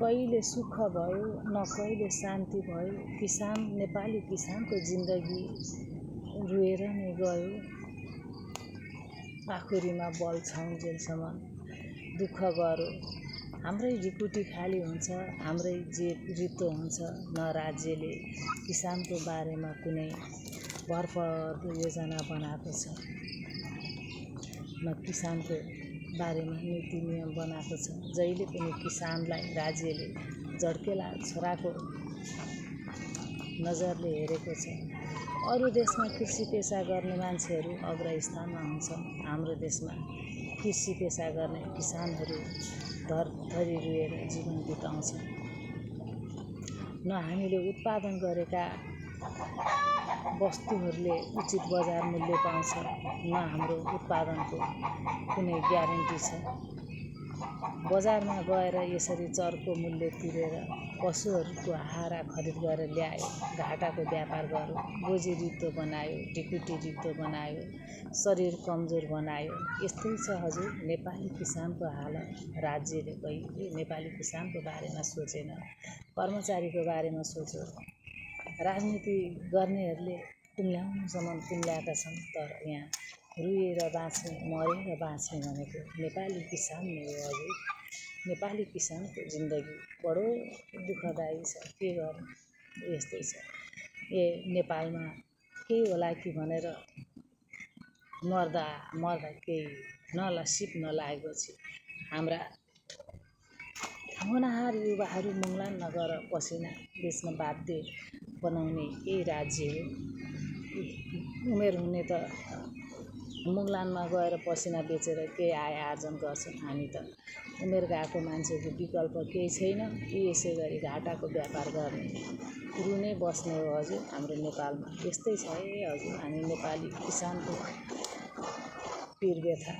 कहिले सुख भयो न कहिले शान्ति भयो। किसान नेपाली किसानको जिन्दगी रुएर नै गयो। आखुरीमा बल्छौन्जेलसम्म दुःख गरो। हाम्रै ढिकुटी खाली हुन्छ, हाम्रै जेब रित्तो हुन्छ। न राज्यले किसानको बारेमा कुनै भरपर्दो योजना बनाएको छ, न किसानको बारेमा नीति नियम बनाएको छ। जहिले पनि किसानलाई राज्यले झड्केला छोराको नजरले हेरेको छ। अरू देशमा कृषि पेसा गर्ने मान्छेहरू अग्रस्थानमा हुन्छन्। हाम्रो देशमा कृषि पेसा गर्ने किसानहरू धरधरी रुएर जीवन बिताउँछन्। न हामीले उत्पादन गरेका वस्तुहरूले उचित बजार मूल्य पाउँछ, न हाम्रो उत्पादनको कुनै ग्यारेन्टी छ। बजारमा गएर यसरी चर्को मूल्य तिरेर पशुहरूको आहारा खरिद गरेर ल्यायो, घाटाको व्यापार गर्यो, गोजी रित्तो बनायो, ढिकुटी रित्तो बनायो, शरीर कमजोर बनायो। यस्तै छ हजुर नेपाली किसानको हालत। राज्यले कहिले नेपाली किसानको बारेमा सोचेन, कर्मचारीको बारेमा सोच्यो। राजनीति गर्नेहरूले तुल्याउनुसम्म तुल्याएका छन्, तर यहाँ रुएर बाँच्ने मरेर बाँच्ने भनेको नेपाली किसान नै हो हजुर। नेपाली किसानको जिन्दगी बडो दुःखदायी छ। के गर्नु, यस्तै छ। नेपालमा केही होला कि भनेर मर्दा मर्दा केही सिप नलागेपछि हाम्रा होनहार युवाहरू मुङलान नगर पसिना बेच्न बाध्य बनाउने यही राज्य हो। उमेर हुने त मुङलानमा गएर पसिना बेचेर केही आय आर्जन गर्छन्। हामी त उमेर गएको मान्छेको विकल्प केही छैन। यसै गरी घाटाको व्यापार गर्ने रुने बस्ने हो हजुर हाम्रो नेपालमा। यस्तै छ है हजुर हामी नेपाली किसानको पीर व्यथा।